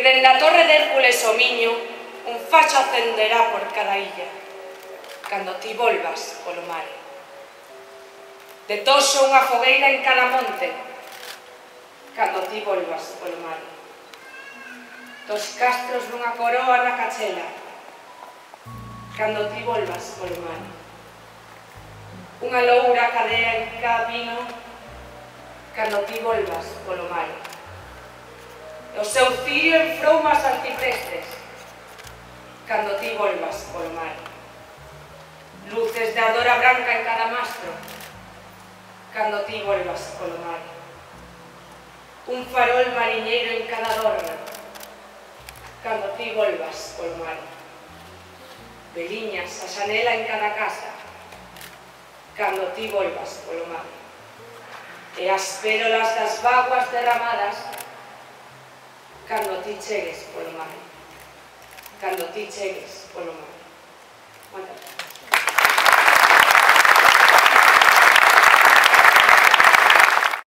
que dende a torre de Hércules o Miño un facho acenderá por cada illa, cando ti volvas polo mar. De toxo unha fogueira en cada monte, cando ti volvas polo mar. Dos castros nunha coroa na cachela, cando ti volvas polo mar. Unha loura cadea en cada pino, cando ti volvas polo mar. O seu cirio en froumas arciprestes, cando ti volvas polo mar. Luces de ardora branca en cada mastro, cando ti volvas polo mar. Un farol mariñeiro en cada dorna, cando ti volvas polo mar. Veliñas a xanela en cada casa, cando ti volvas polo mar. E as pérolas das vaguas derramadas, cando ti chegues polo mar. Cando ti chegues polo mar. Moitas gracias.